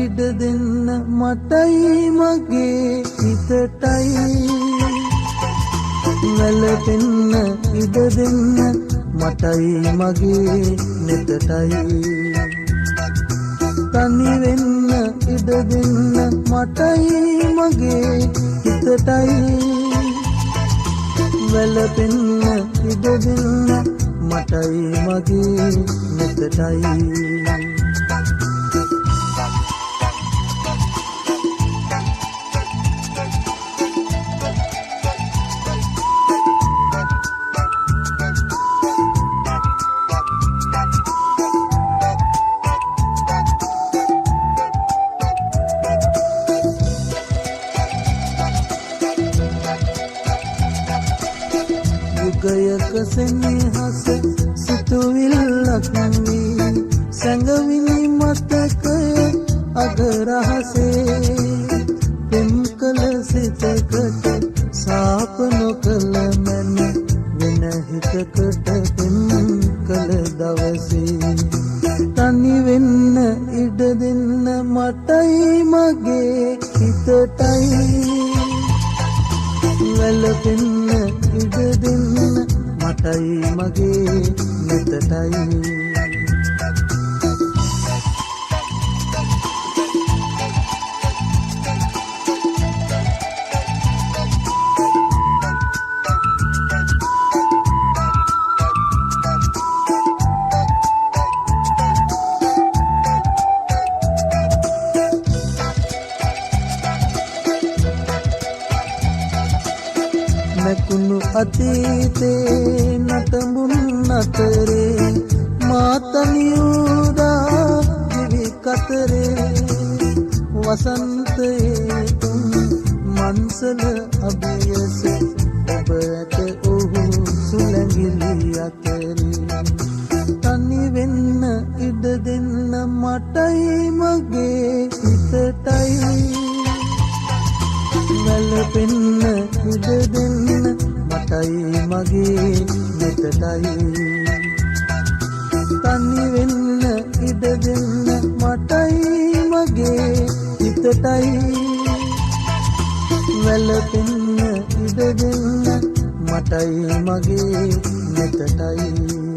ඉඩ දෙන්න මටයි මගේ හිතටයි වැළපෙන්න ඉඩ දෙන්න මටයි මගේ නෙතටයි තනි වෙන්න ඉඩ දෙන්න මටයි මගේ හිතටයි වැළපෙන්න ඉඩ දෙන්න මටයි මගේ නෙතටයි යුගයක සෙනෙහස සිතුවිල්ලක් වී සැඟවිලි මතකය අගරහසේ පෙම් කළ සිතකට සාප නොකළ මැන වෙන හිතකට පෙම් කළ දවසේ තනි වෙන්න ඉඩ දෙන්න මටයි මගේ හිතටයි වැළපෙන්න ඉඩ දෙන්න මටයි මගේ නෙතටයි නැකුණු අතීතේ නටඹුන් අතරේ මාතනියුදා දිවි කතරේ වසන්තයේ තුන් මන්සල අභියස ඔබ ඇත ඔහු සුලංගිලි අතරේ තනි වෙන්න ඉඩ දෙන්න මටයි මගේ හිතටයි වැළපෙන්න ඉඩ දෙන්න මටයි මගේ නෙතටයි තනි වෙන්න ඉඩ දෙන්න මටයි මගේ හිතටයි වැළපෙන්න ඉඩ දෙන්න මටයි මගේ නෙතටයි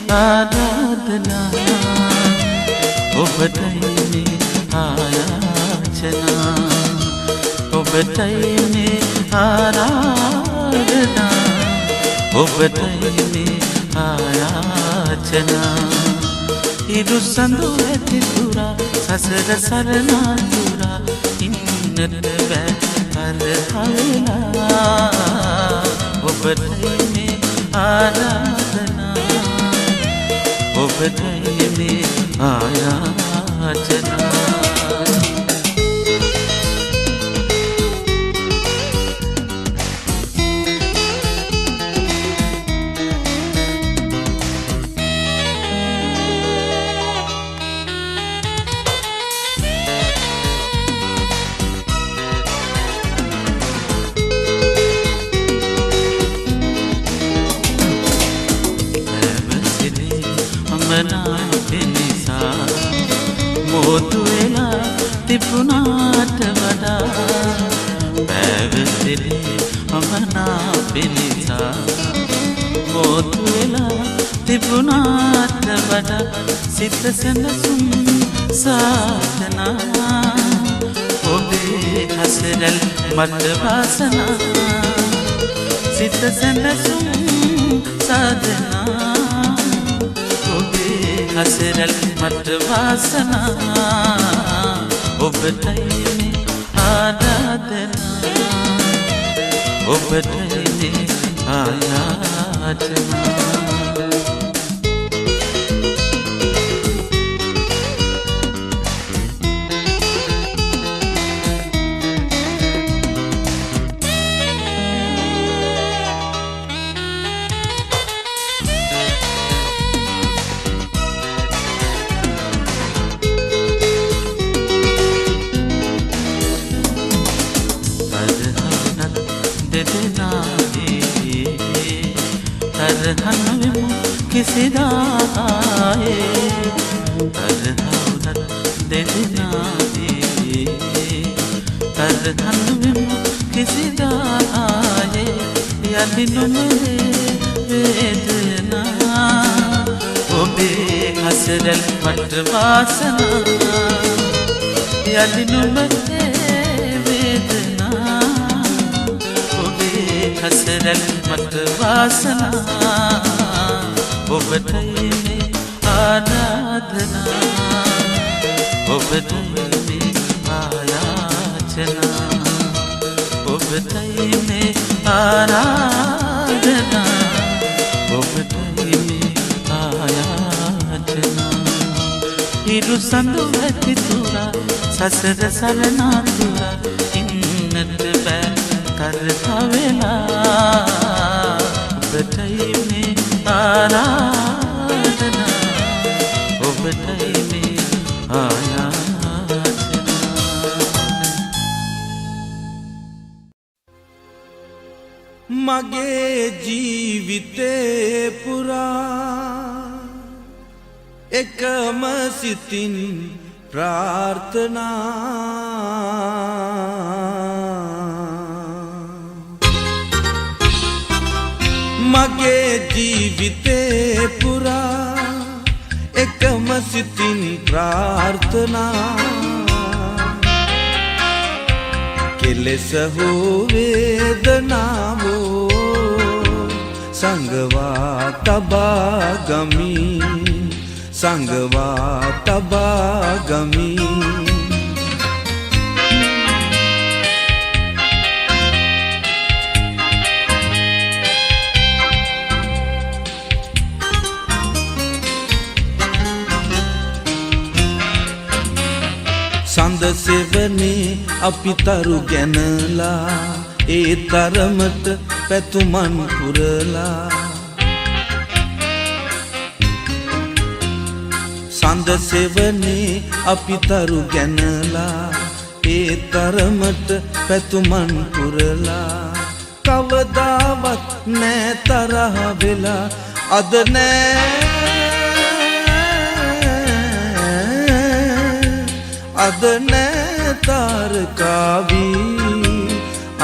ආරාධනා ඔබටයි මේ ආයාචනා ඔබටයි මේ ආරාධනා ඔබටයි මේ ආයාචනා ඉරු සඳු ඇති පුරා සසර සරණා පුරා ඉන්නට බෑ කරහවෙලා ඔබටයි මේ ආරාධනා ඔබටයි මේ ආයාචනා මොහොතු වෙලා තිබුණාට වඩා පැවතිලි අමනාප නිසා මොහොතු වෙලා තිබුණාට වඩා සිත සැනසුම් සාධනා ඔබේ හසරල් මට වාසනා සිත සැනසුම් සාධනා ඔබේ හසරල් මට වාසනා ඔබටයි මේ ආරාධනා ඔබටයි මේ ආයාචනා तरहनवेमु किसिदाए तरहउनत देदिनाए तरहनवेमु किसिदाए यदिनुमे वेदना ओबे हसरल मट वासना यदिनुमे हसरल मत वासना ඔබටයි මේ ආරාධනා ඔබටයි මේ ආයාචනා ඔබටයි මේ ආරාධනා ඔබටයි මේ ආයාචනා හිරු සඳු ඇති තුරා සසර සලනා තුරා ඉන්නට බෑ කරකවෙලා ඔබටයි මේ ආරාධනා ඔබටයි මේ ආයාචනා මගේ ජීවිතේ පුරා එකම සිතින් ප්‍රාර්ථනා මගේ ජීවිතේ පුරා එකම සිතින් ප්‍රාර්ථනා කෙලෙස හෝ වේදනාවෝ සංගවා තබා ගමි සංගවා තබා ගමි සඳ සෙවනේ අපි තරු ගැනලා ඒ තරමට පැතුමන් පුරලා සඳ සෙවනේ අපි තරු ගැනලා ඒ තරමට පැතුමන් පුරලා කවදාවත් නෑ තරහ වෙලා අද නෑ අද නෑ තාරකාවී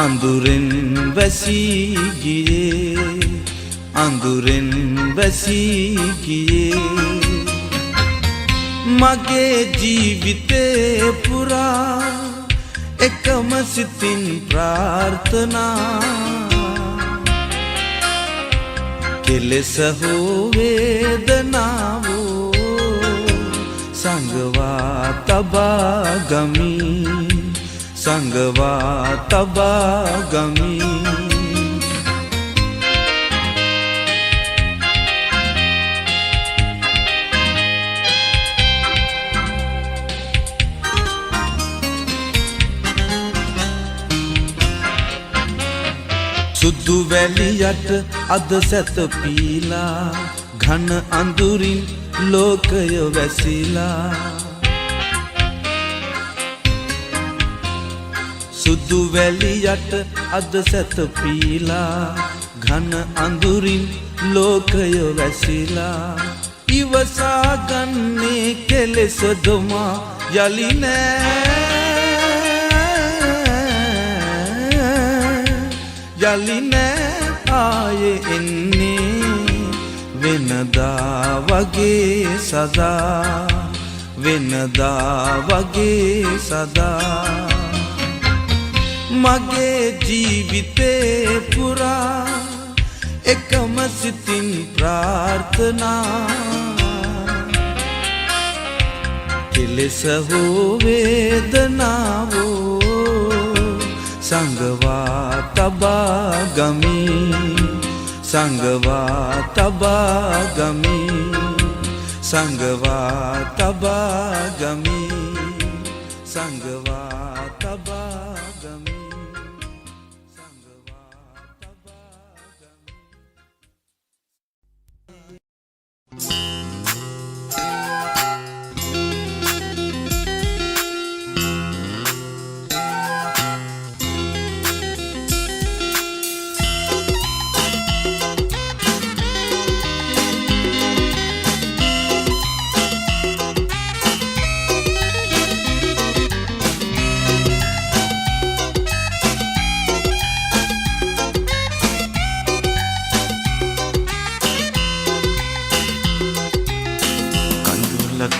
අඳුරෙන් වැසී ගියේ අඳුරෙන් වැසී ගියේ මගේ ජීවිතේ පුරා එකම සිතින් ප්‍රාර්ථනා කෙලෙස හෝ වේදනාවෝ සංගවා තබා ගමි සංගවා තබා ගමි සුදු වැලියට අද සැතපීලා ඝන අඳුරින් ලෝකය වැසිලා සුදු වැලියට අද සැතපීලා ඝන අඳුරින් ලෝකය වැසිලා ඉවසා ගන්නේ කෙලෙස දොමා යලි නෑ යලි නෑ ආයේ එන්නේ වෙනදා වගේ සදා වෙනදා වගේ සදා මගේ ජීවිතේ පුරා එකම සිතින් ප්‍රාර්ථනා කෙලෙස හෝ වේදනාවෝ සංගවා තබා ගමි සංගවා තබා ගමි සංගවා තබා ගමි සංගවා තබා ගමි සංගවා තබා ගමි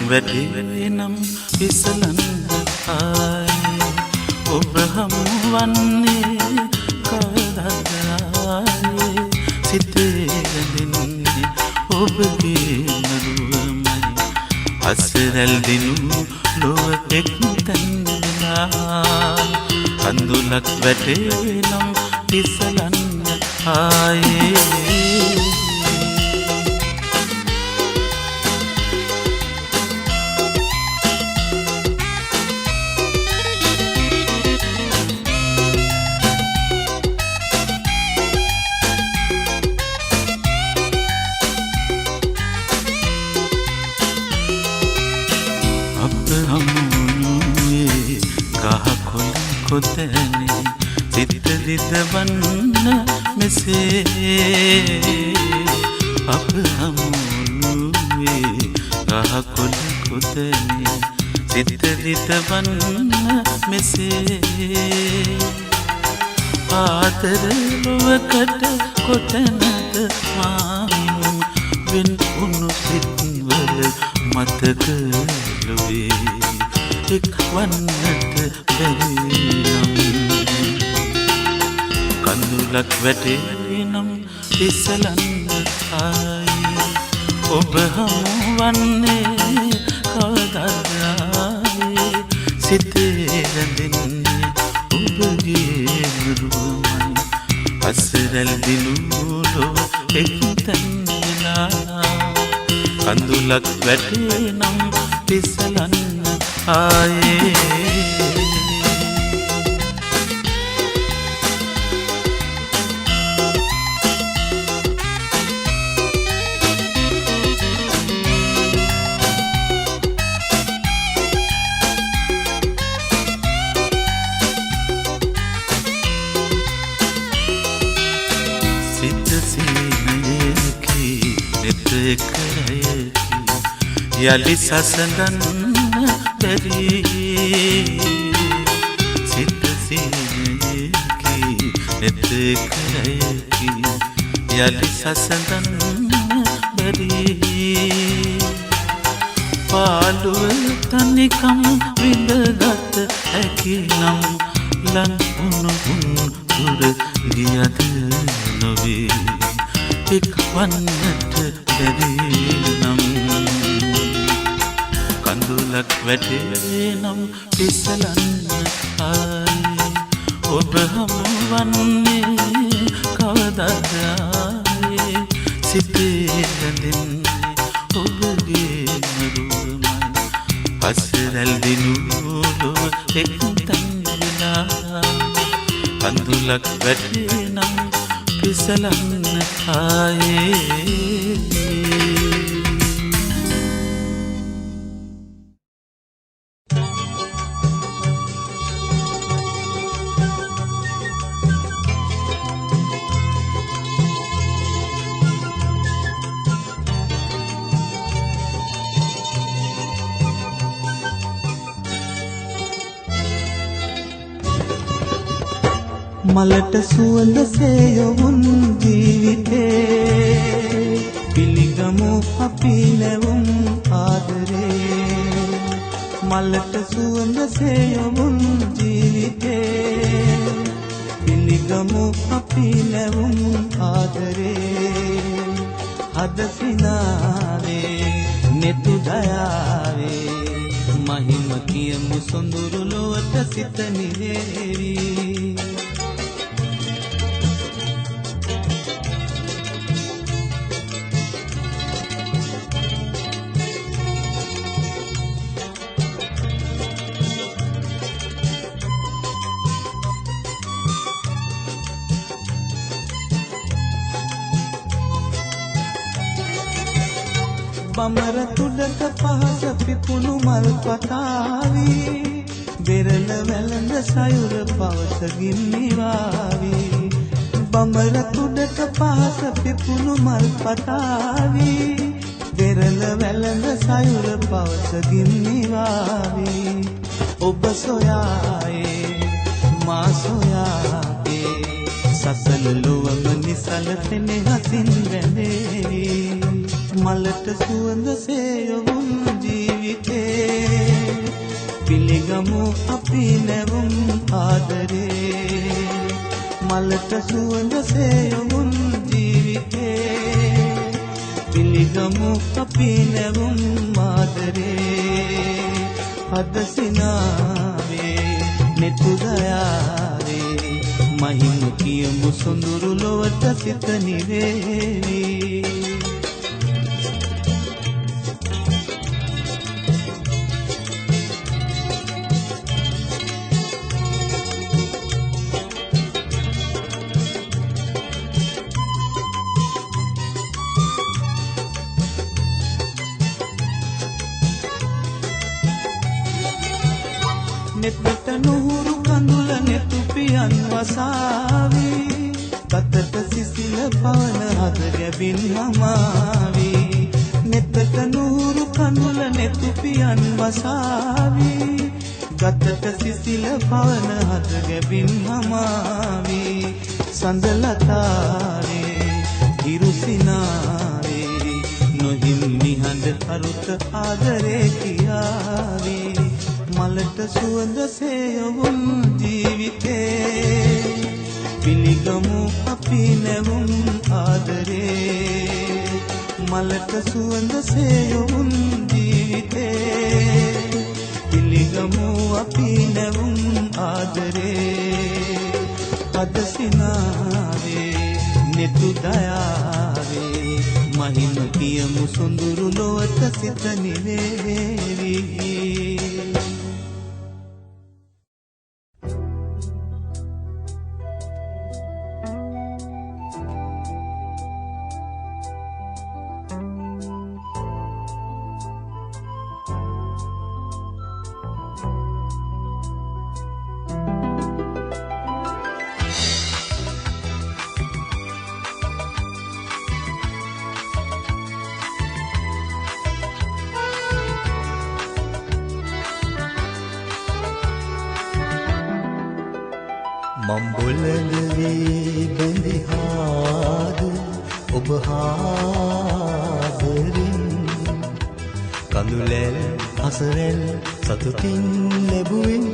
වැඩේ නම් විසලන්න ආයේ ඔබ හමුවන්නේ කවදාද සිතේ ගැඳෙන්නේ ඔබගේ නරුවමයි අසරල් දිනු ලොව එක්තැන්නා කඳුලක් වැඩේ නම් විසලන්න ආයේ කොතැනේ සිත රිදවන්න මෙසේ අප හමුවේ ගහකොළ කොතැනේ සිත රිදවන්න මෙසේ ආදර ලොවකට කොතැනද මාමිනුම් වෙන් උණු සිත්වල මතක ලොවේ එක්වන්නට බැරි කඳුලක් වැටේ නම් ඉස්සලන්න ආයේ ඔබ හමුවන්නේ කවදාද සිතේ රැඳෙන්නේ ඔබගේ නරුවමයි අසරල් දිනුලෝ එක්තැන්නා කඳුලක් වැටේ නම් ඉස්සලන්න ආයේ යලි සසඳන්න බැරි සිත සීනයකි නෙත කරයකි යලි සසඳන්න බැරි පාළුව තනිකම් විඳගත් හැකි නම් ලන් උණු දුර ගියද නොවේ එක්වන්නට බැරි නම් කඳුලක් වැටේ නම් ඉස්සලන්න ආයේ ඔබ හමුවන්නේ කවදාද ආයේ සිතේ රැඳෙන්නේ ඔබගේ නරුවමයි අසරල් දිනු ලොව එක්තැන්නා කඳුලක් වැටේ නම් ඉස්සලන්න ආයේ මලට සුවඳ සේයොවුන් ජීවිතේ පිළිගමු අපි නැවුම් ආදරේ මලට සුවඳ සේයොවුන් ජීවිතේ පිළිගමු අපි නැවුම් ආදරේ හද සිනාවේ නෙතු දයාවේ මහිම කියමු සොඳුරු ලොවට සිත නිවේවි. බමර තුඩක පහස පිපුණු මල් පතාවි බෙරළ වැළඳ සයුර පවස ගින්නිවාවි. බමර තුඩක පහස පිපුණු මල් පතාවි බෙරළ වැළඳ සයුර පවස ගින්නිවාවි. ඔබ සොයායේ මා සොයායේ සසල ලොවම නිසල පෙනෙහසින් වැඳේ. මලට සුවඳ සේයවුන් ජීවිතේ පිළිගමු අපි නැවුම් ආදරේ. මලට සුවඳ සේයවුන් ජීවිතේ පිළිගමු අපි නැවුම් ආදරේ. හද සිනාවේ නෙතු දයාවේ මහිම කියමු සොඳුරු ලොවට සිත නිවේවි. නෙතට නුහුරු කඳුල නෙතු පියන් වසාවි කතට සිසිල පවන හද ගැබින් හමාවි. නෙතට නුහුරු කඳුල නෙතු පියන් වසාවි කතට සිසිල පවන හද ගැබින් හමාවි. සඳලතාවේ හිරුසිනාවේ නොහිම් නිහඬ අරුත ආදරේ කියාවි. මලට සුවඳ සේයවුන් ජීවිතේ පිළිගමු අපි නැවුම් ආදරේ. මලට සුවඳ සේයවුන් ජීවිතේ පිළිගමු අපි නැවුම් ආදරේ. හද සිනාවේ නෙතු දයාවේ මහිම කියමු සොඳුරු ලොවට සිත නිවේවි. මම්බොලගලේ බැඳිහාද ඔබ හාදරින් කඳුලැල් අසරැල් සතුටින් ලැබුවෙන්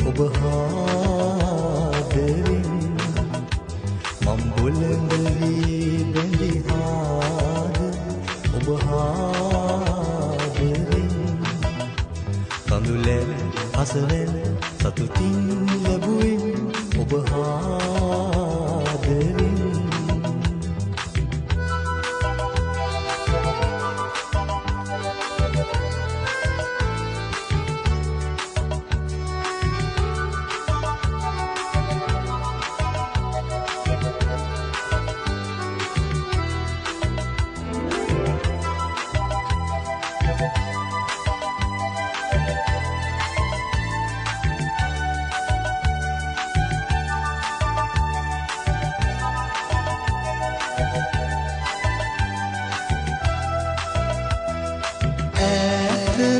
ඔබ හාදරින්. මම්බොලගලේ බැඳිහාද ඔබ හාදරින් කඳුලැල් අසරැල් සතුටින් ලැබුවෙන් ඔබ හාදරින්.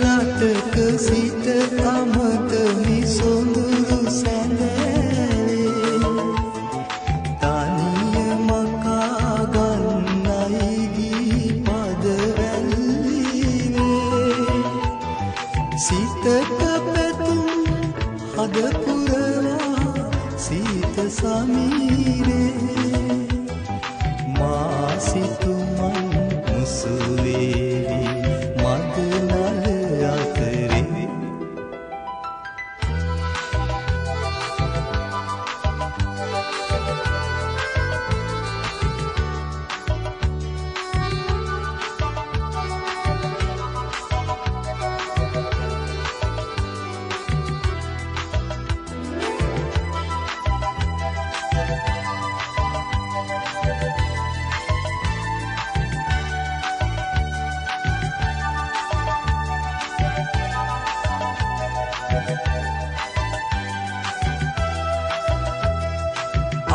රටක සිට අමතමි සොඳුරු සැඳේ තනිය මකා ගන්නයි ගී පදවැල්ලිවේ. සිතට පැතුම් හද පුරවා සීත සමීරේ මා සිතුමන් මුසුවේවි මදනල අතරේ.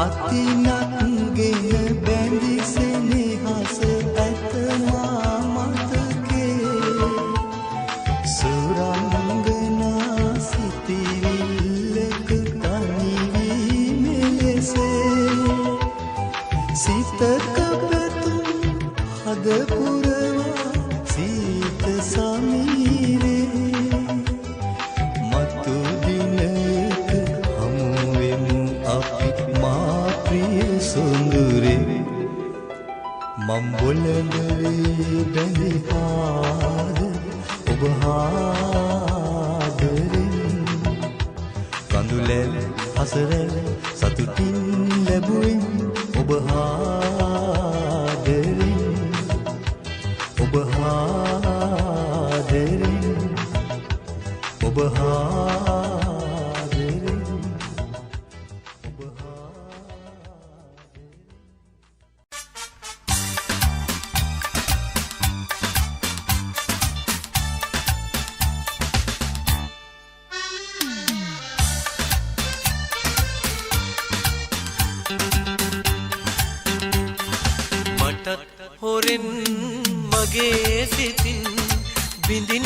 අතිනත් ගෙන බැඳි සෙනෙහස ඇත මා මතකේ සුරංගනා සිතිවිල්ලක තනි වී මෙලෙසේ සිතක පැතුම් හද පුරවා සීත සමීරේ මතු දිනයක හමුවෙමු අපි මා ප්‍රිය සොඳුරේ මම් බොළඳවේ බැඳි පාද ඔබ ආදරෙන් කඳුලැල් හසරැල් සතුටින් ලැබුවෙන් ඔබ ආදරෙන් ඔබ ආදරෙන් ඔබ ආදරෙන් ඔබ මටත් හොරෙන් මගේ සිතින් බිඳින්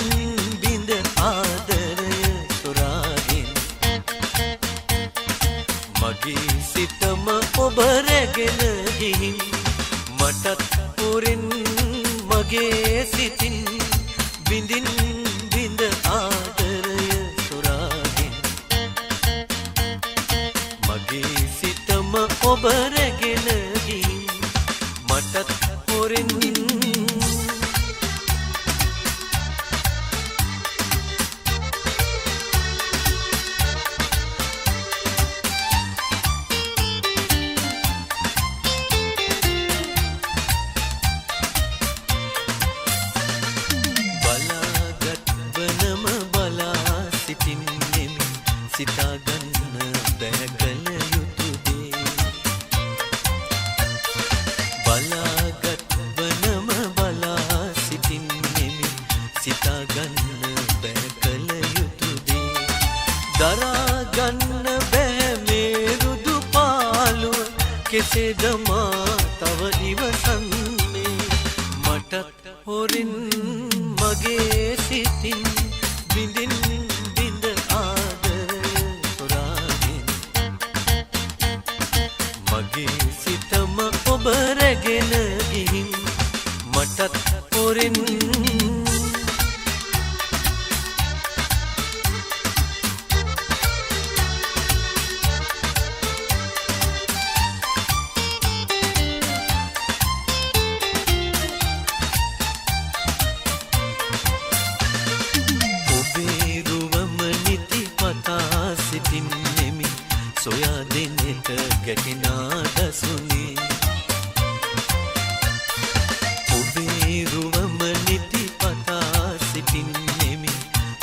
බිඳ ආදරය සොරාගෙන මගේ සිතම ඔබ රැගෙන ගිහින් මටත් හොරෙන් මගේ සිතින් බිඳින් බිඳ ආදරය සොරාගෙන මගේ සිතම ඔබ රැගෙන ගිහින් මටත් හොරෙන් බලාගත් වනම බලා සිටින්නෙමි සිතාගන්න බැහැ කල යුතු දේ බලාගත් වනම බලා සිටින්නෙමි සිතාගන්න බැහැ කල යුතු දේ දරාගන්න බැහැ මේ රුදු පාළුව කෙසේද මා තව ඉවසන්නේ මටත් හොරින් මගේ සිතින් බිඳින් බිඳ ආදරය සොරාගෙන මගේ සිතම ඔබ රැගෙන ගිහින් මටත් හොරින් ඔබේ රුවම නිතිපතා සිටින්නෙමි සොයා දෙනෙට ගැටිනා දසුනේ ඔබේ රුවම නිතිපතා සිටින්නෙමි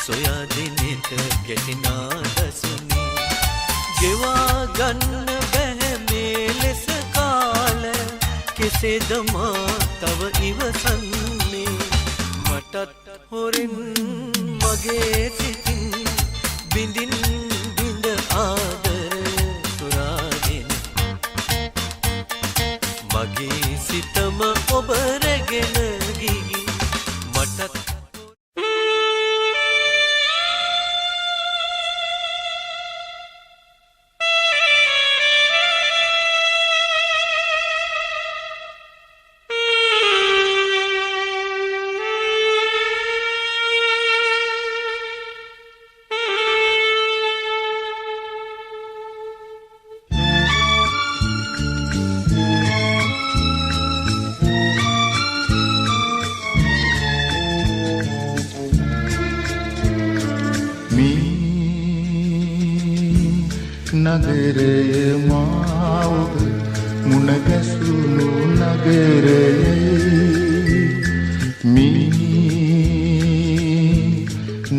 සොයා දෙනෙට ගැටිනා දසුනේ ගෙවා ගන්න බැහැ මේ ලෙස කාල කෙසේද මා තව ඉවසන්නේ මටත් හොරින් මගේ සිතින් බිඳින් බිඳ ආදරය සොරාගෙන මගේ සිතම ඔබ රැගෙන ගිහි මටත් නගරයේ මාව මුණ ගැසුණු නගරයේ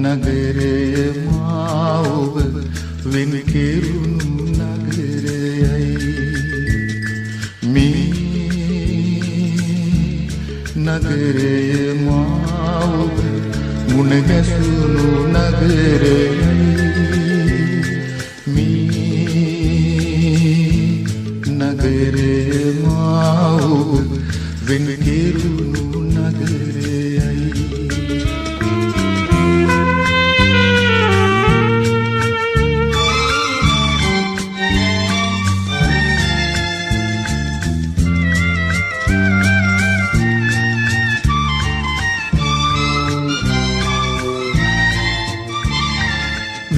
නගරයේ මාව වෙන කෙරුණු නගරයයි නගරයේ මාව මුණ ගැසුණු නගරයයි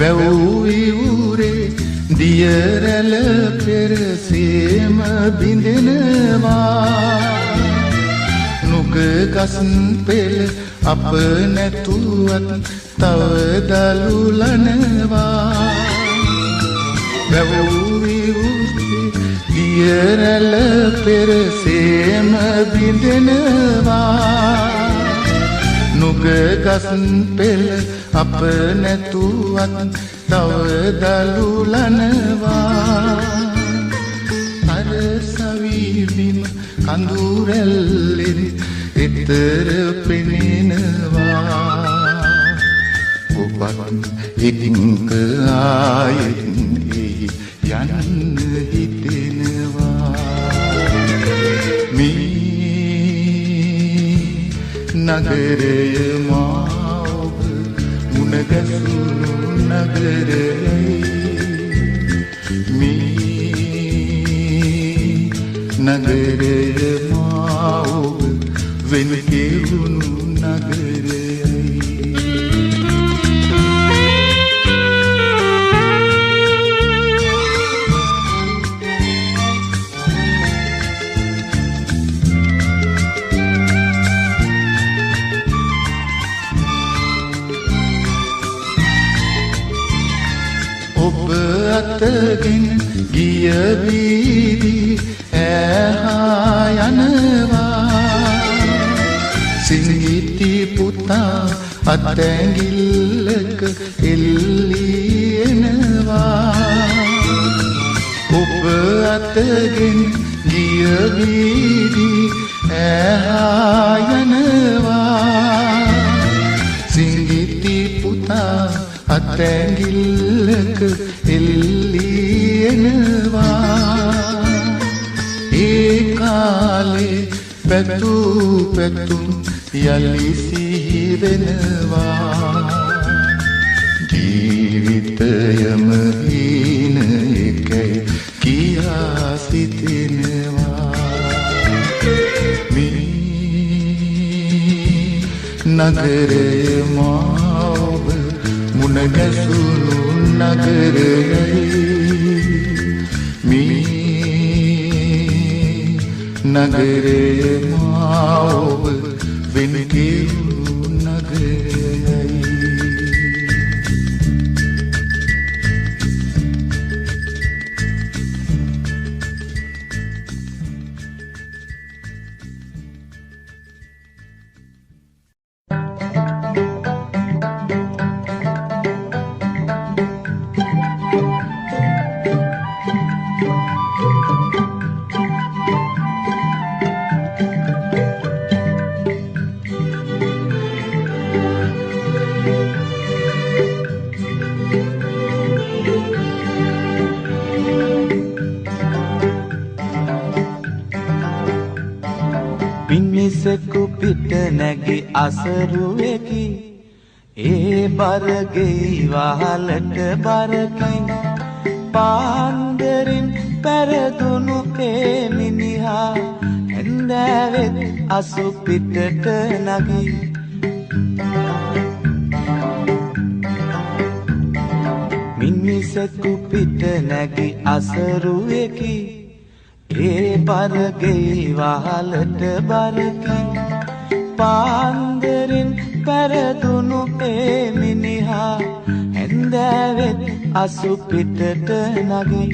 වැව්විවුරේ දියරැල පෙරසේම බිඳෙනවා නුග ගස් පෙළ අප නැතුවත් තව දලුලනවා වැව්විවුරේ දියරැල පෙරසේම බිඳෙනවා නුග ගස් පෙළ අප නැතුවත් තව දලුලනවා අර සවිබිම කඳුරැල්ලෙන් එතර පෙනෙනවා ඔබත් එක්ක ආයෙත් යන්න හිතෙනවා මේ නගරය මා ඔබ මුණ ගැසුණු නගරයයි මේ නගරය මා ඔබ වෙන කෙරුණු නගරයයි අතගෙන ගිය වීදි ඇහා යනවා සිංගිති පුතා අතැඟිල්ලක එල්ලී එනවා ඔබ අතගෙන ගිය වීදි ඇහා යනවා සිංගිති පුතා අතැඟිල්ලක එල්ලී එනවා ඒ කාලේ පැතුම් යලි සිහි වෙනවා ජීවිතයම හීන එකයි කියා සිතෙනවා මේ නගරය මා ඔබ මුණ ගැසුණු නගරයයි මේ නගරය මා ඔබ වෙන කෙරුණු නගරයයි මිනිසෙකු පිට නැගි අසරුවෙකි ඒ බරගෙයි වහලට බරකයි පාන්දරින් පැරදුණු ඒ මිනිහා ඇන්දෑවෙත් අසු පිටට නගි මිනිසෙකු පිට නැගි අසරුවෙකි ඒ බරගෙයි වහලට බරකි පාන්දරින් පැරදුණු ඒ මිනිහා ඇන්දෑවෙත් අසු පිටට නගි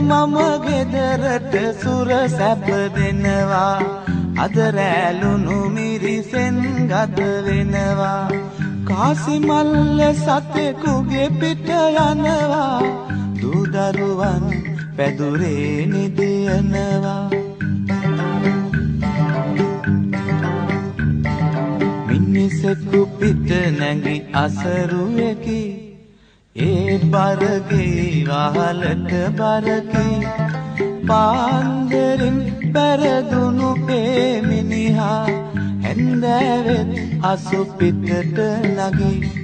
මම ගෙදරට සුර සැප දෙනවා අද රැළුණු මිරිසෙන් ගත වෙනවා කාසි මල්ල සතෙකුගේ පිට යනවා දූ දරුවන් පැදුරේ නිදියනවා මිනිසෙකු පිට නැගි අසරුවෙකි ඒ බරගේ වහලට බරකි පාන්දරින් පෙරදුණු ඒ මිනිහා හැන්දෑවෙත් අසු පිටට නගී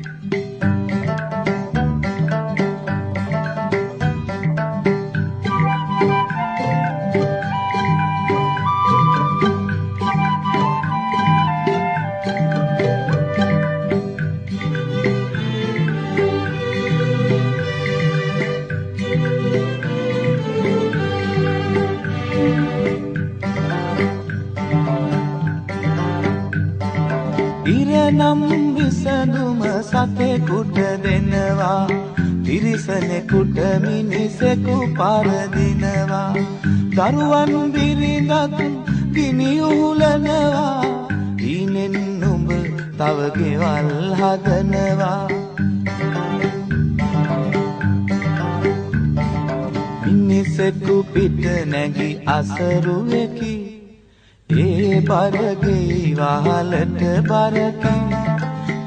ඉරනම් විසඳුම සතෙකුට දෙනවා තිරිසනෙකුට මිනිසෙකු පරදිනවා දරුවන් බිරිඳක් ගිනි උහුලනවා ඊනෙන් නුඹ තව ගෙවල් හදනවා මිනිසෙකු පිට නැගි අසරුවෙකි ඒ බරගේ වහලට බරකි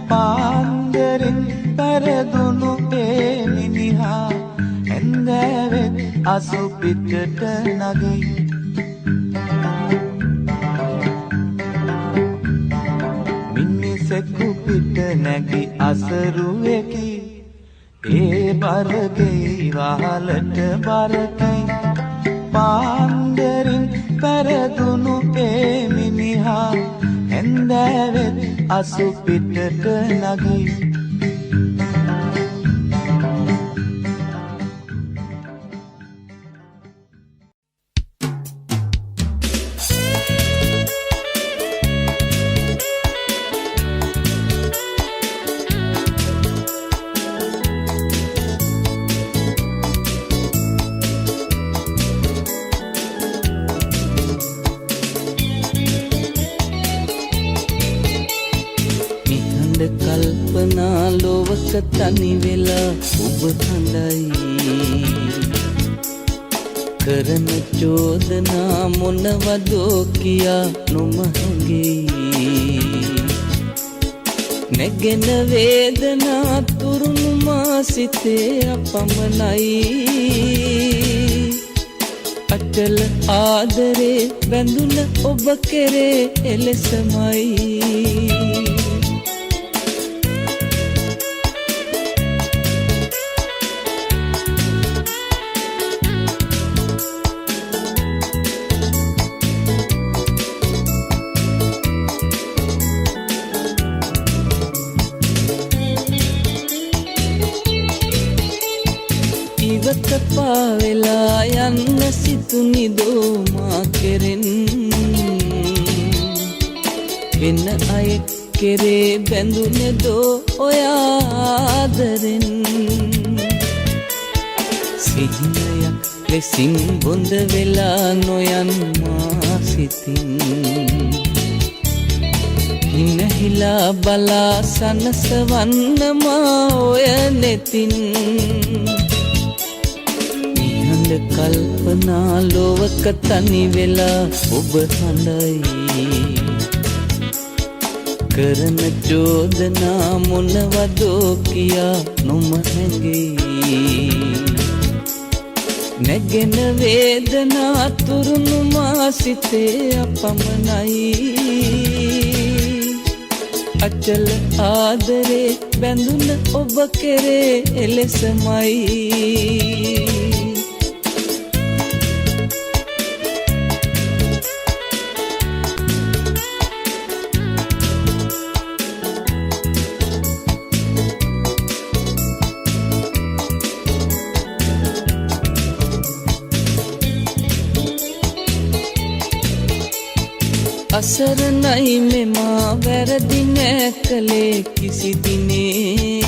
පාන්දරින් පෙරදුණු ඒ මිනිහා හැන්දෑවෙත් අසු පිටට නගී මිනිසෙකු පිට නැගි අසරුවෙකි ඒ බරගේ වහලට බරකි පාන්දරින් පෙරදුණු ඒ මිනිහා හැන්දෑවෙත් අසු පිටට නගී කල්පනා ලොවක තනි වෙලා ඔබ හඬයි කරන චෝදනා මොනවදෝ කියා නොමහඟෙයි නැගෙන වේදනා තුරුණු මා සිතේ අපමණයි අචල ආදරේ බැඳුන ඔබ කෙරේ එලෙසමයි ඉවත පාවෙලා යන්න සිතුනිදෝ මා කෙරෙන් වෙන අය කෙරේ බැඳුනෙදෝ ඔයාදරෙන් සිහිනයක් ලෙසින් බොඳ වෙලා නොයන් මා සිතින් හිනහිලා බලා සනසවන්න මා ඔය නෙතින් කල්පනා ලොවක තනි වෙලා ඔබ හඬයි කරන චෝදනා මොනවදෝ කියා නොමහඟෙයි නැගෙන වේදනා තුරුණු මා සිතේ අපමණයි අචල ආදරේ බැඳුන ඔබ කෙරේ එලෙසමයි අසරණයි මෙමා වැරදි නෑ කළේ කිසි දිනේ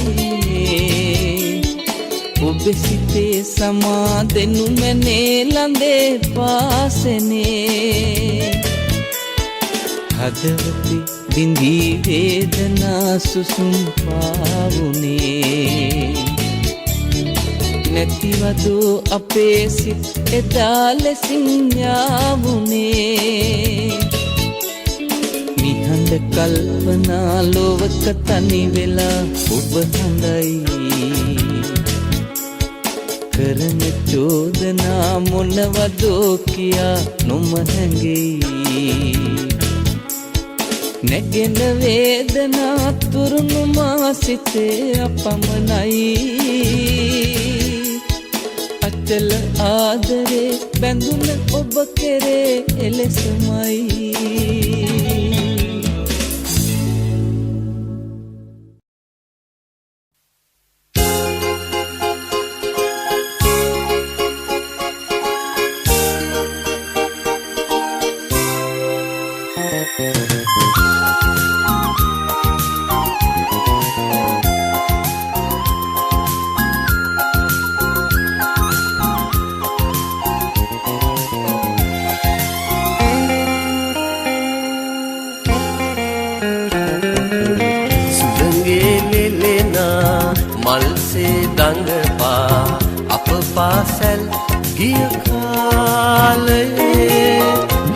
ඔබ සිතේ සමා දෙනු මැනේ ළඳේ පාසනේ හදවති බිඳී වේදනා සුසුම් පාවුනේ නැතිවදෝ අපේ සිත් එදා ලෙසින් යාවුනේ නිහඬ කල්පනා ලොවක තනි වෙලා ඔබ හඬයි කරන චෝදනා මොනවදෝ කියා නොමහැඟෙයි නැගෙන වේදනා තුරුණු මා සිතේ අපමණයි අචල ආදරේ බැඳුන ඔබ කෙරේ එලෙසමයි මල්සේ දඟපා අප පාසැල් ගිය කාලයේ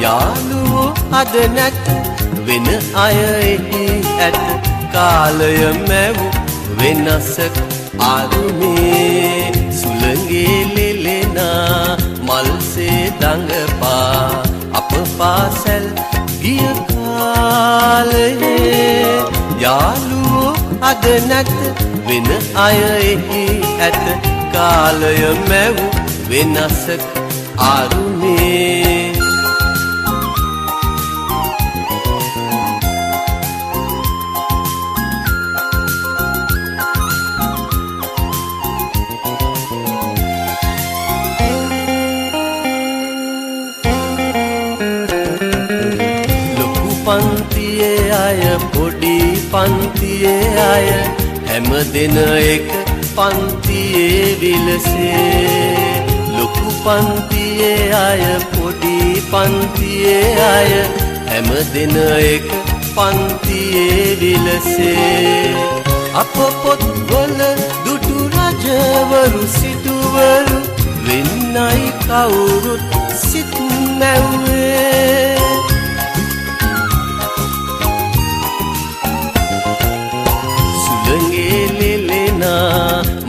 යාළුවෝ අද නැත වෙන අය එහි ඇත කාලය මැව් වෙනසක් අරුමේ සුළඟේ ලෙලෙනා මල්සේ දඟපා අප පාසැල් ගිය කාලයේ යාළුවෝ අද නැත වෙන අය එහි ඇත කාලය මැව් වෙනසක් අරුමේ ලොකු පන්තියේ අය පොඩි පන්තියේ අය හැම දෙන එක පන්තියේ විලසේ ලොකු පන්තියේ අය පොඩි පන්තියේ අය හැම දෙන එක පන්තියේ විලසේ අප පොත්වල දුටු රජවරු සිටුවරු වෙන්නයි කවුරුත් සිත් නැව්වේ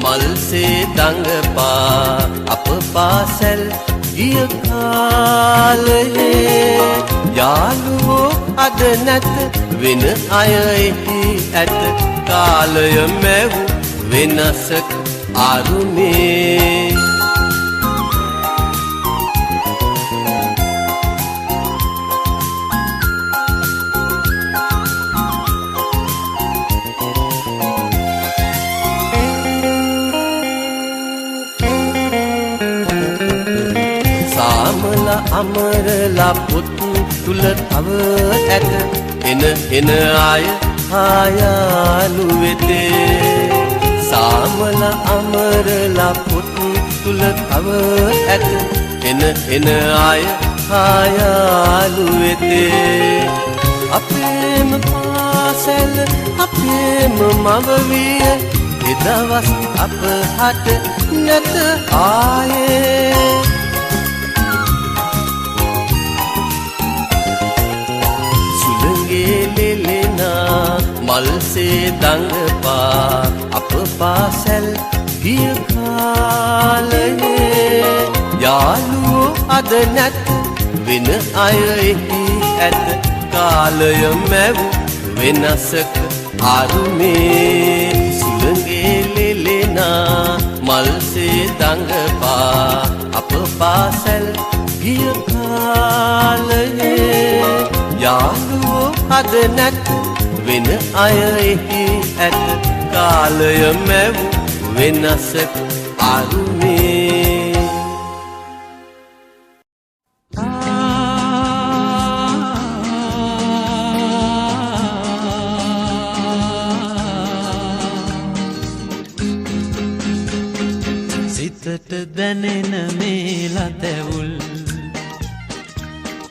මල්සේ දඟපා අප පාසැල් ගිය කාලයේ යාළුවෝ අද නැත වෙන අය එහි ඇත කාලය මැව් වෙනසක් අරුමේ අමරලා පුත් තුල තව ඇත එන අය ආයාලු වෙතේ සාමල අමරලා පුත් තුල තව ඇත එන අය ආයාලු වෙතේ අපේම පාසැල් අපේම මව විය එදවස් අප හට නැත ආයේ මල්සේ දඟපා අප පාසැල් ගිය කාලයේ යාළුවෝ අද නැත වෙන අය එහි ඇත කාලය මැව් වෙනසක අරුමේ සුළඟේ ලෙලෙනා මල්සේ දඟපා අප පාසැල් ගිය කාලයේ යාළුවෝ අද නැත වෙන අය එහි ඇත කාලය මැව් වෙනසක් අරුමේ සිතට දැනෙන මේ ලතැවුල්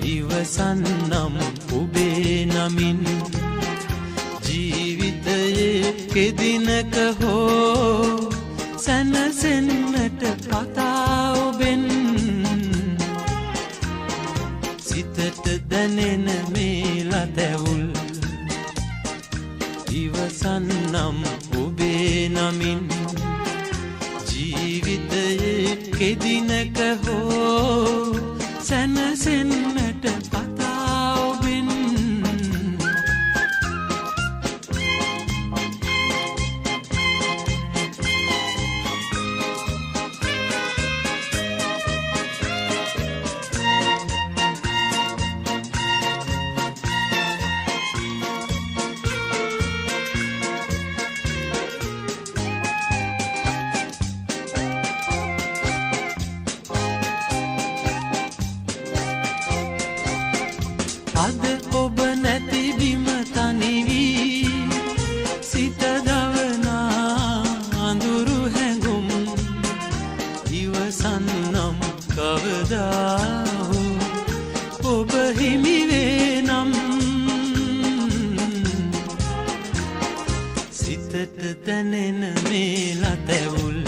ඉවසන්නම් ඔබේ නමින් ජීවිතයේ කෙදිනක හෝ සැනසෙන්නට කතා ඔබෙන් සිතට දැනෙන මේ ලතැවුල් ඉවසන්නම් ඔබේ නමින් ජීවිතයේ කෙදිනක හෝ සැනසෙන්නට පතා ඔබෙන් අද ඔබ නැති බිම තනිවී සිත දවනා අඳුරු හැඟුම් ඉවසන්නම් කවදා ඔබ හිමිවේ නම් සිතට දැනෙන මේ ලතැවුල්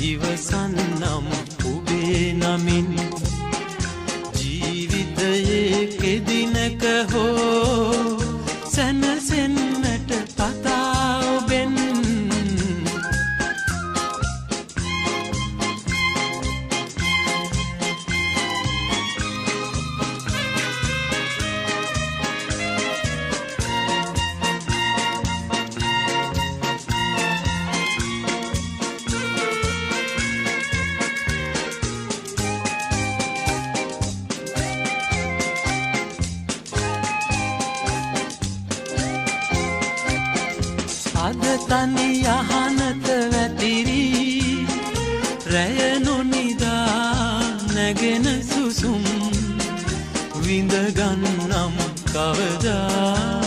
ඉවසන්නම් ඔබේ නමින් කෙදිනක හෝ සැනසෙන්නට පතා ඔබෙන් අද තනි යහනත වැතිරී රැය නොනිදා නැගෙන සුසුම් විඳගන්නම් කවදා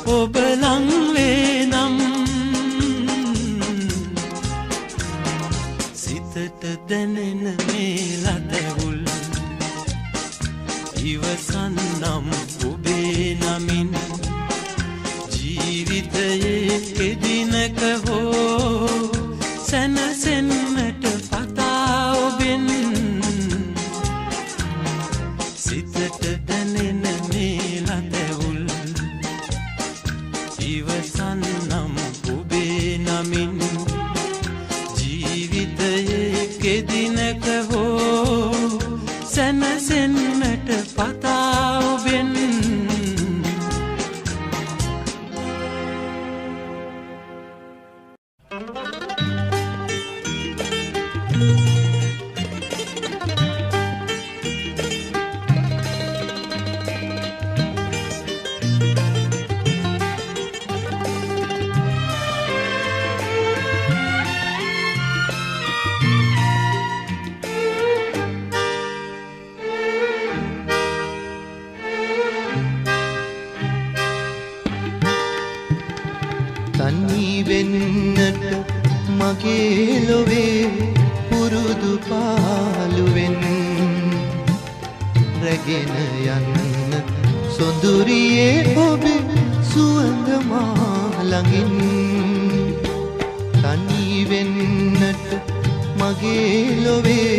ඔබ ලං වේ නම් සිතට දැනෙන මේ ලතැවුල් ඉවසන්නම් ඔබේ නමින් ජීවිතයේ කෙදිනක හෝ සැනසෙන්නට පතා ඔබෙන් සිතට දැනෙන මේ ලතැවුල් ඉවසන්නම් ඔබේ නමින් ජීවිතයේ කෙදිනක හෝ සැනසෙන්නට පතා ඔබෙන් තනි වෙන්නට මගේ ලොවේ පුරුදු පාළුවෙන් රැගෙන යන්න සොඳුරියේ ඔබේ සුවඳ මා ළඟින් තනි වෙන්නට මගේ ලොවේ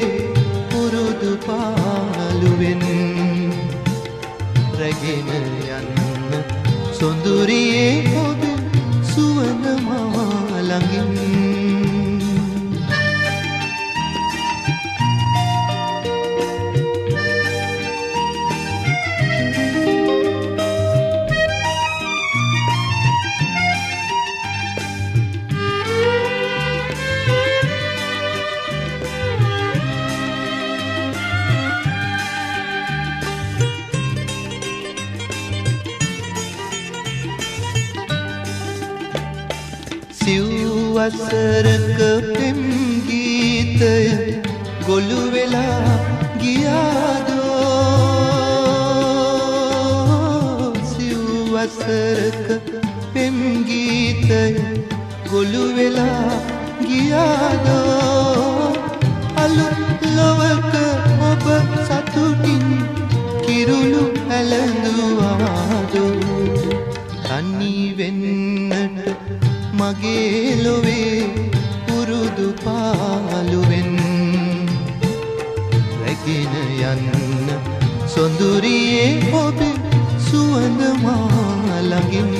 පුරුදු පාළුවෙන් රැගෙන යන්න සොඳුරියේ ඔබේ සුවඳ මා ළඟින් සිව්වසරක පෙම් ගීතය ගොළු වෙලා ගියාදෝ සිව්වසරක පෙම් ගීතය ගොළු වෙලා ගියාදෝ අලුත් ලොවක ඔබ සතුටින් කිරුළු ඇලඳුවාදෝ තනි වෙන්නට මගේ ලොවේ පුරුදු පාළුවෙන් රැගෙන යන්න සොඳුරියේ ඔබේ සුවඳ මා ළඟින්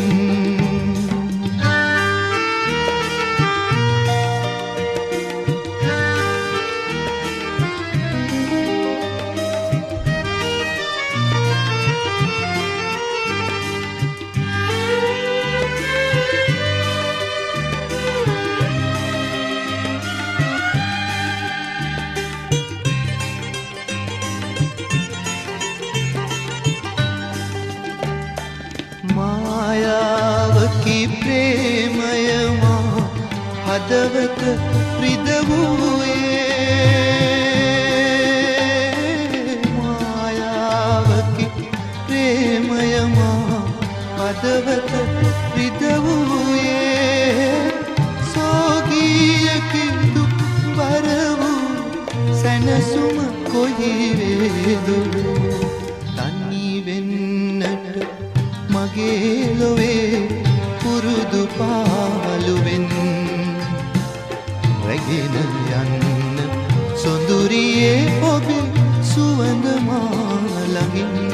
හදවත රිද වූයේ මායාවකි ප්‍රේමය මා හදවත රිද වූයේ සෝගීයකි දුක් බර වූ සැනසුම කොහි වේදු තනි වෙන්නට මගේ ලොවේ පුරුදු පාළුවෙන් රැගෙන යන්න සොඳුරියේ ඔබේ සුවඳ මා ළඟින්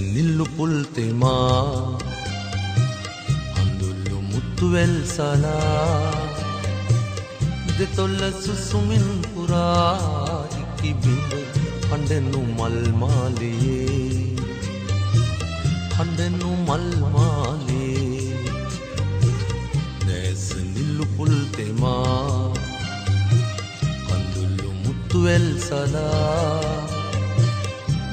නිල්ලුපුල් තෙමා හඳුල්ලු මුත්තුවැල් සලා දෙතොල්ල සුසුමින් පුරා ඉකිබිඳ හඬනු මල්මාලයේ හඬනු මල්මාලයේ දැස නිල්ලුපුල් තෙමා හඳුල්ලු මුත්තුවැල් සලා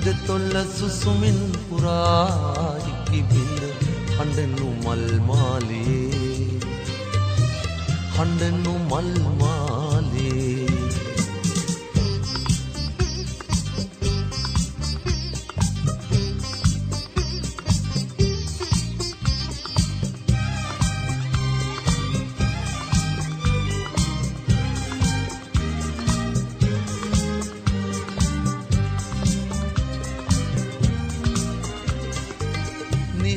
දෙතොල්ල සුසුමින් පුරා ඉකිබිඳ හඬනු මල්මාලයේ හඬනු මල්මාලයේ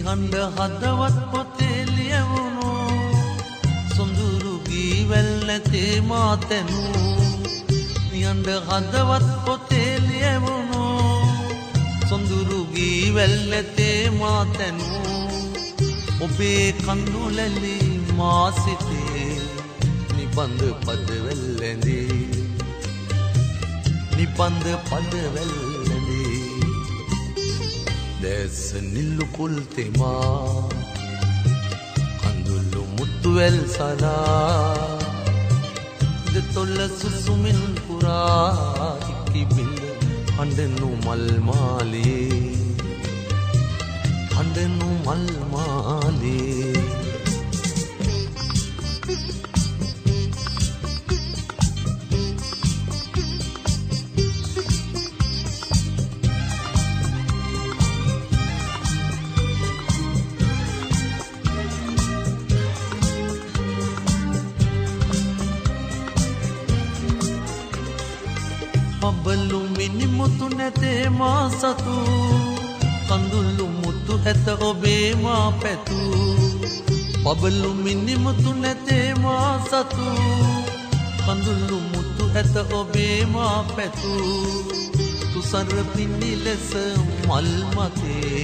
නිහඬ හදවත් පොතේ ලියවුණු සොඳුරු ගීවැල් නැතේ මාතැනු නිහඬ හදවත් පොතේ ලියවුණු සොඳුරු ගීවැල් නැතේ මාතැනු ඔබේ කඳුලැලි මා සිතේ නිබඳ පදවැල් ඇඳේ නිබඳ පදවැල් දැස නිල්ලුපුල් තෙමා කඳුළු මුත්තුවැල් සලා දෙතොල්ල සුසුමින් පුරා ඉකිබිඳ හඬනු මල්මාලයේ හඬනු මල්මාලයේ පබලු මිනිමුතු නැතේ මා සතු කඳුළු මුතු හැත ඔබේ මා පැතු පබලු මිනිමුතු නැතේ මා සතු කඳුළු මුතු හැත ඔබේ මා පැතු තුසර පිණි ලෙස මල් මතේ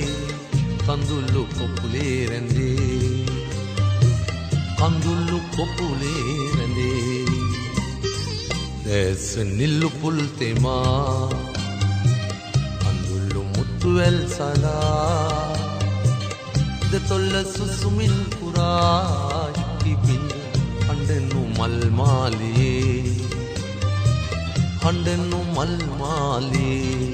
කඳුළු කොපුලේ රැඳේ කඳුළු කොපුලේ රැඳේ දැස නිල්ලුපුල් තෙමා කඳුළු මුත්තුවැල් සලා දෙතොල්ල සුසුමින් පුරා ඉකිබිඳ හඬනු මල්මාලයේ හඬනු මල්මාලයේ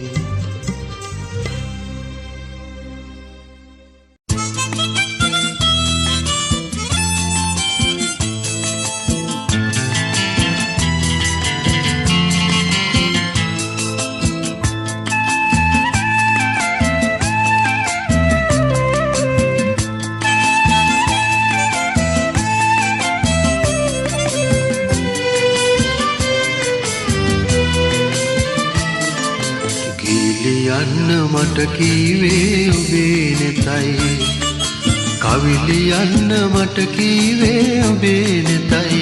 මට කීවේ ඔබේ නෙතයි කවිලියන්න මට කීවේ ඔබේ නෙතයි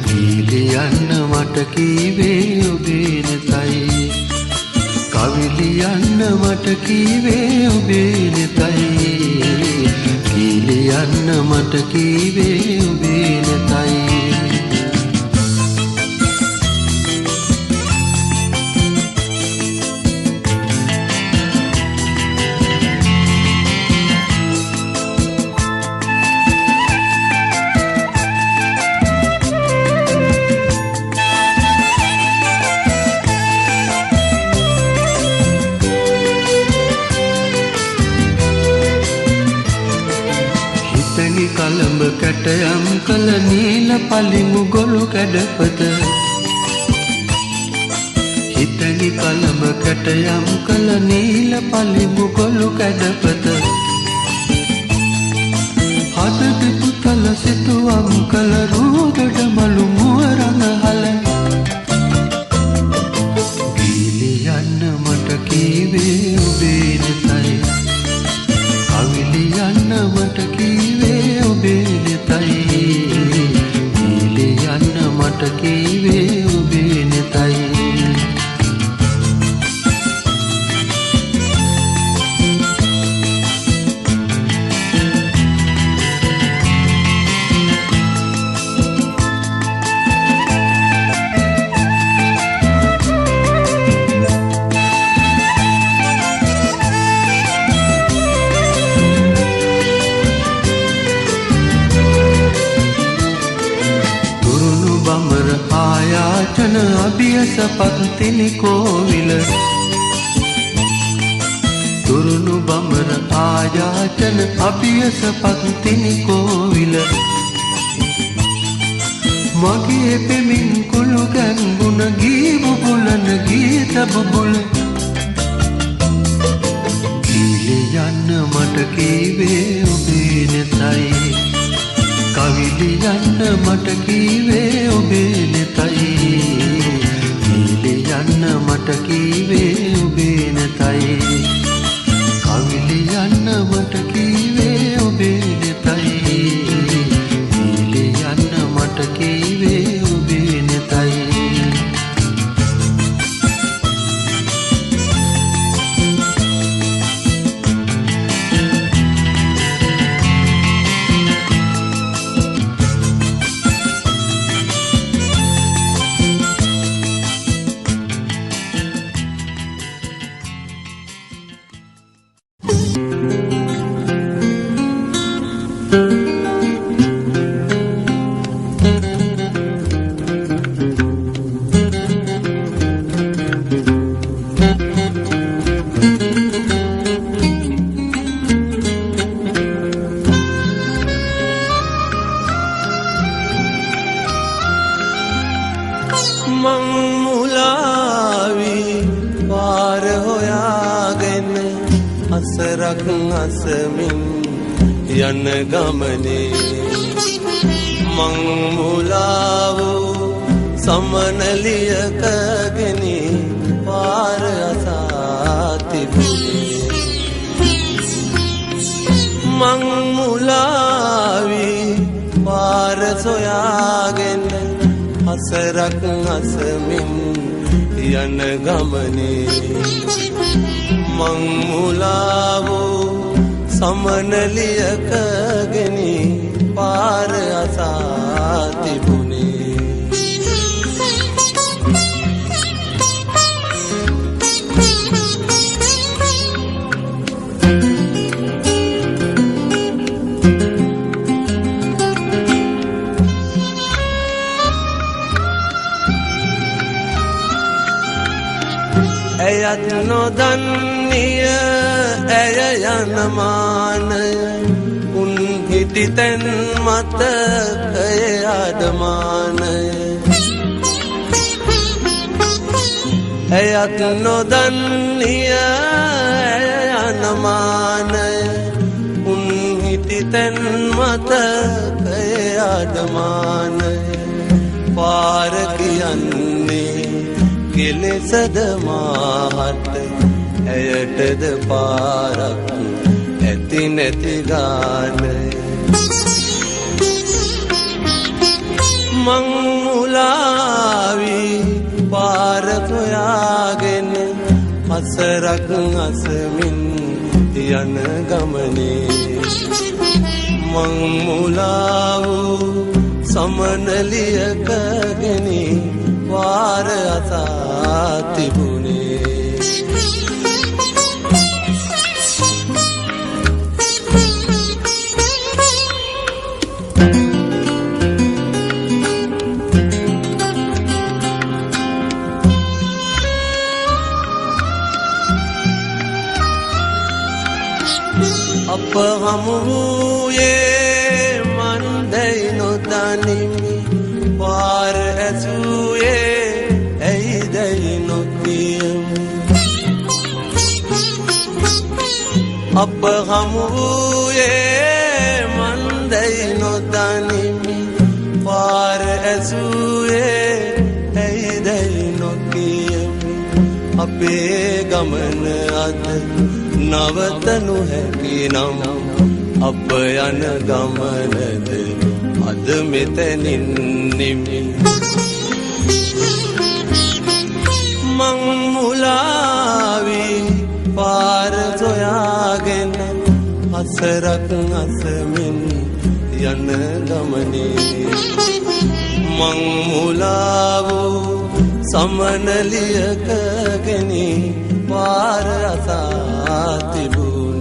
කීලියන්න මට කීවේ ඔබේ නෙතයි කවිලියන්න මට කීවේ ඔබේ නෙතයි කීලියන්න මට කීවේ ඔබේ නෙතයි කැටයම් කළ නීල පලිමු ගොළු කැඩපත හිතලි කලඹ කැටයම් කළ නීල පලිමු ගොළු කැඩපත හදට පුතල සිතුවම් කළ රූදඩ මලු මුවරණහල ගීලි යන්න මට කීවේ ඔබේ නෙතයි කවිලි යන්න මට කීවේ ඔබේ නෙතයි ගීලි යන්න මට කීවේ ඔබේ නෙතයි අභියස පත්තිනි කෝවිල තුරුණු බඹර ආයාචන අභියස පත්තිනි කෝවිල මගේ පෙමින් කුළු ගැන්ගුණ ගී බුබුලන ගීත බුබුල ගීලි යන්න මට කීවේ ඔබේ නෙතයි කවිලි යන්න මට කීවේ ඔබේ නෙතයි ගීලි යන්න මට කීවේ ඔබේ නෙතයි කවිලි යන්න මට කීවේ ඔබේ නෙතයි ගීලි යන්න මට කීවේ ඔබේ නෙතයි අසමින් යන ගමනේ මං මුලා වූ සමනලියකගෙන පාර අසා තිබුණේ මං මුලා වී පාර සොයාගෙන අසරක් අසමින් යන ගමනේ මං මුලා වූ සමනලියකගෙන පාර අසා තිබුණේ ඇයත් නොදන්නිය ඇය යන මානය උන් හිටි තැන් මතකය අඩමානය ඇයත් නොදන්නිය ඇය යන මානය උන් හිටි තැන් මතකය අඩමානය පාර කියන්නේ කෙලෙසද මාහට ඇයටද පාරක් ඇති නැති ගානය මං මුලාවී පාර සොයාගෙන අසරක් අසමින් යන ගමනේ මං මුලා වූ සමනලියකගෙන පාර අසා තිබුණේ අප හමු වූයේ මන්දය නොදනිමි පාර ඇසුයේ ඇයිදැයි නොකියමි අප හමුයේ මන්දැයි නොදනිමි පාර ඇසුයේ ඇයිදැයි නොකියමි අපේ ගමන අද නවතනු හැකි නම් අප යන ගමනද අද මෙතනින් නිමි මං මුලාවී පාර සොයාගෙන හසරක් අසමින් යන ගමනේ මං මුලාවූ සමනලියකගෙන පාර අසා තිබුණේ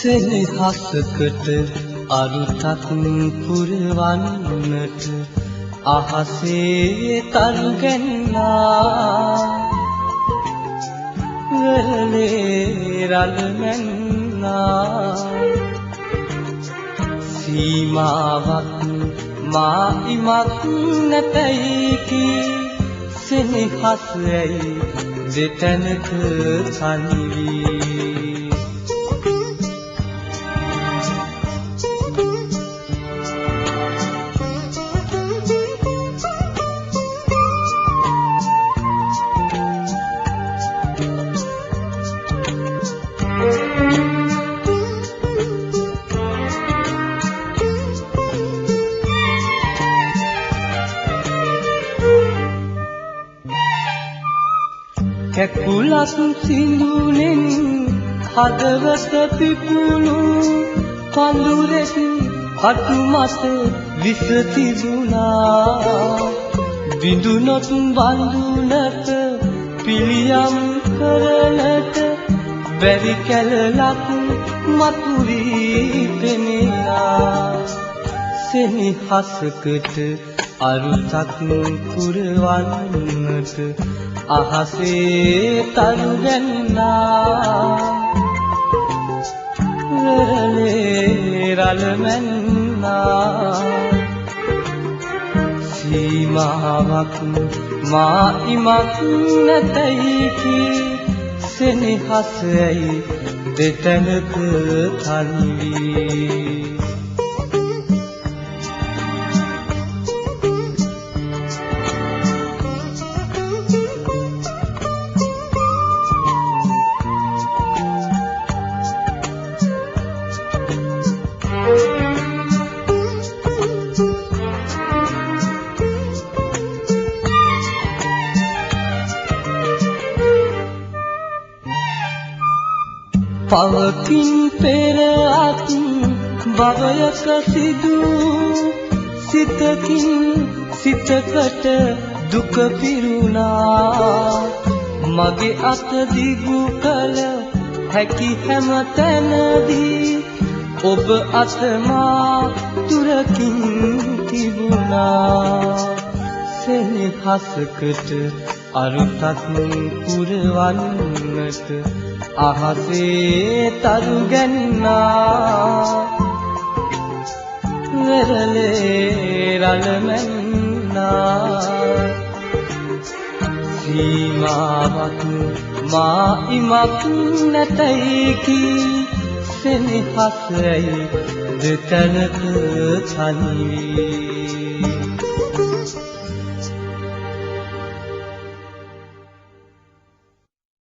සෙනෙහසකට අරුතක් පුරවන්නට අහසේ තරු ගැන්නා වෙරළේ රළ මැන්නා සීමාවක් මායිමක් නැතයි කී සෙනෙහස් ඇයි දෙතැනක තනිවී කැකුලක් සිඳුනෙන් හදවත පිපුණු පඳුරෙක් හටු මත විස තිබුණා බිඳුනොත් බඳුනට පිළියම් කරනට බැරි කැලලක් මතුවී පෙනෙනා සෙනෙහසකට අරුතක් පුරවන්නට අහසේ තරු ගැන්නා වෙරළේ රළ මැන්නා සීමාවක් මායිමක් නැතයි කී සෙනෙහස් ඇයි දෙතැනක තනිවී පවකින් පෙර අත් භවයක සිදු සිතකින් සිතකට දුක පිරුණා මගේ අත දිගු කල හැකි හැම තැනදී ඔබ අතමා තුරකින් තිබුණා සෙනෙහසකට අරුතක් පුරවන්නට අහසේ තරු ගැන්නා වෙරළේ රළ මැන්නා සීමාවක් මායිමක් නැතයි කී සෙනෙහස් ඇයි දෙතැනක තනිවී